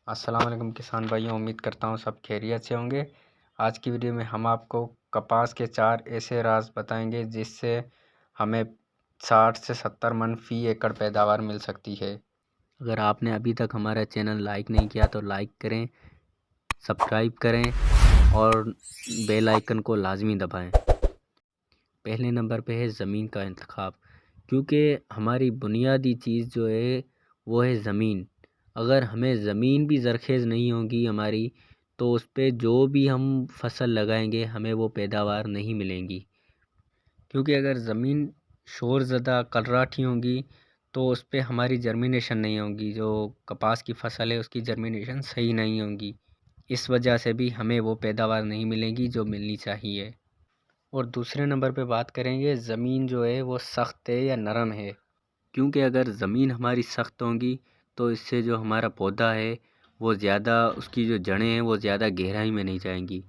अस्सलाम वालेकुम किसान भाइयों, उम्मीद करता हूँ सब खैरियत से होंगे। आज की वीडियो में हम आपको कपास के 4 ऐसे राज बताएंगे जिससे हमें 60 से 70 मन फ़ी एकड़ पैदावार मिल सकती है। अगर आपने अभी तक हमारा चैनल लाइक नहीं किया तो लाइक करें, सब्सक्राइब करें और बेल आइकन को लाजमी दबाएं। पहले नंबर पे है ज़मीन का इंतखाब, क्योंकि हमारी बुनियादी चीज़ जो है वो है ज़मीन। अगर हमें ज़मीन भी ज़रख़ेज़ नहीं होगी हमारी, तो उस पे जो भी हम फसल लगाएंगे हमें वो पैदावार नहीं मिलेंगी। क्योंकि अगर ज़मीन शोरज़दा कलराठी होगी तो उस पे हमारी जर्मिनेशन नहीं होगी, जो कपास की फसल है उसकी जर्मिनेशन सही नहीं होगी। इस वजह से भी हमें वो पैदावार नहीं मिलेगी जो मिलनी चाहिए। और दूसरे नंबर पे बात करेंगे ज़मीन जो है वो सख्त है या नरम है। क्योंकि अगर ज़मीन हमारी सख्त होगी तो इससे जो हमारा पौधा है वो ज़्यादा, उसकी जो जड़ें हैं वो ज़्यादा गहराई में नहीं जाएंगी।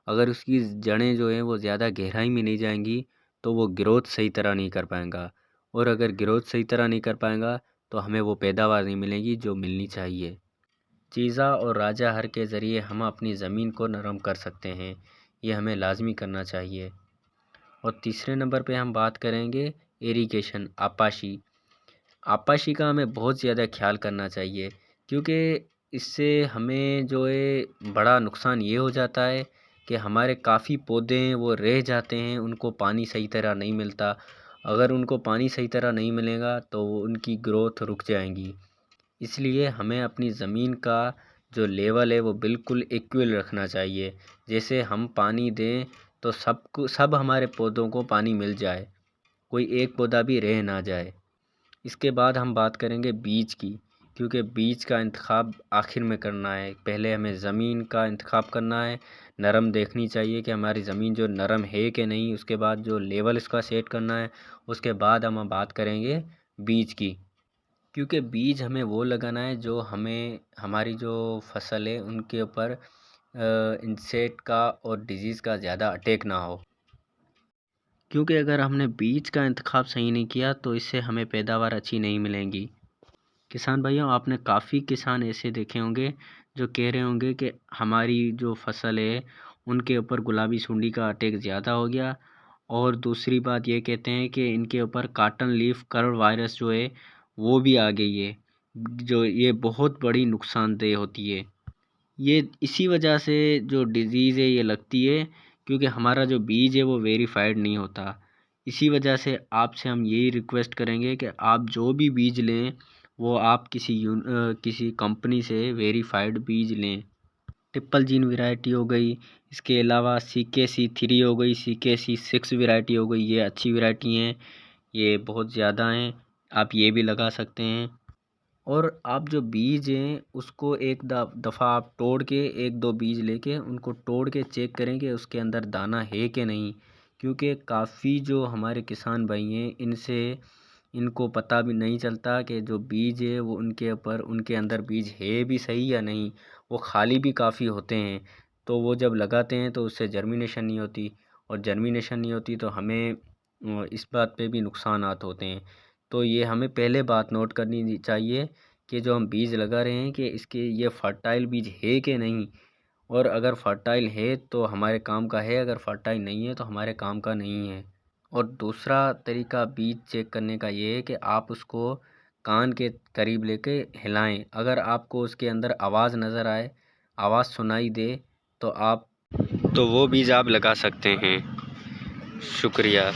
अगर उसकी जड़ें जो हैं वो ज़्यादा गहराई में नहीं जाएंगी तो वो ग्रोथ सही तरह नहीं कर पाएगा, और अगर ग्रोथ सही तरह नहीं कर पाएगा तो हमें वो पैदावार नहीं मिलेगी जो मिलनी चाहिए। चीज़ा और राजा हर के ज़रिए हम अपनी ज़मीन को नरम कर सकते हैं, ये हमें लाजमी करना चाहिए। और तीसरे नंबर पे हम बात करेंगे इरिगेशन, आपाशी। आपाशी का हमें बहुत ज़्यादा ख्याल करना चाहिए, क्योंकि इससे हमें जो है बड़ा नुकसान ये हो जाता है कि हमारे काफ़ी पौधे हैं वो रह जाते हैं, उनको पानी सही तरह नहीं मिलता। अगर उनको पानी सही तरह नहीं मिलेगा तो उनकी ग्रोथ रुक जाएंगी। इसलिए हमें अपनी ज़मीन का जो लेवल है वो बिल्कुल इक्वल रखना चाहिए। जैसे हम पानी दें तो सब हमारे पौधों को पानी मिल जाए, कोई एक पौधा भी रह ना जाए। इसके बाद हम बात करेंगे बीज की, क्योंकि बीज का इंतखाब आखिर में करना है। पहले हमें ज़मीन का इंतखाब करना है, नरम देखनी चाहिए कि हमारी ज़मीन जो नरम है कि नहीं। उसके बाद जो लेवल इसका सेट करना है, उसके बाद हम बात करेंगे बीज की, क्योंकि बीज हमें वो लगाना है जो हमें हमारी जो फसल है उनके ऊपर इंसेक्ट का और डिजीज़ का ज़्यादा अटैक ना हो। क्योंकि अगर हमने बीज का इंतखाब सही नहीं किया तो इससे हमें पैदावार अच्छी नहीं मिलेंगी। किसान भाइयों, आपने काफ़ी किसान ऐसे देखे होंगे जो कह रहे होंगे कि हमारी जो फसल है उनके ऊपर गुलाबी सुंडी का अटैक ज़्यादा हो गया, और दूसरी बात ये कहते हैं कि इनके ऊपर कॉटन लीफ कर्व वायरस जो है वो भी आ गई है, जो ये बहुत बड़ी नुकसानदेह होती है। ये इसी वजह से जो डिज़ीज़ है ये लगती है, क्योंकि हमारा जो बीज है वो वेरीफाइड नहीं होता। इसी वजह से आपसे हम यही रिक्वेस्ट करेंगे कि आप जो भी बीज लें वो आप किसी कंपनी से वेरीफाइड बीज लें। ट्रिपल जीन वैरायटी हो गई, इसके अलावा CKC3 हो गई, CKC6 वैरायटी हो गई, ये अच्छी वैरायटी हैं, ये बहुत ज़्यादा हैं, आप ये भी लगा सकते हैं। और आप जो बीज हैं उसको एक दफ़ा आप तोड़ के, एक दो बीज लेके उनको तोड़ के चेक करें कि उसके अंदर दाना है कि नहीं। क्योंकि काफ़ी जो हमारे किसान भाई हैं इनको पता भी नहीं चलता कि जो बीज है वो उनके अंदर बीज है भी सही या नहीं। वो खाली भी काफ़ी होते हैं, तो वो जब लगाते हैं तो उससे जर्मिनेशन नहीं होती, और जर्मिनेशन नहीं होती तो हमें इस बात पे भी नुकसानात होते हैं। तो ये हमें पहले बात नोट करनी चाहिए कि जो हम बीज लगा रहे हैं कि इसके ये फर्टाइल बीज है कि नहीं, और अगर फर्टाइल है तो हमारे काम का है, अगर फर्टाइल नहीं है तो हमारे काम का नहीं है। और दूसरा तरीका बीज चेक करने का ये है कि आप उसको कान के करीब लेके हिलाएं। अगर आपको उसके अंदर आवाज़ नज़र आए, आवाज़ सुनाई दे, तो वो बीज आप लगा सकते हैं। शुक्रिया।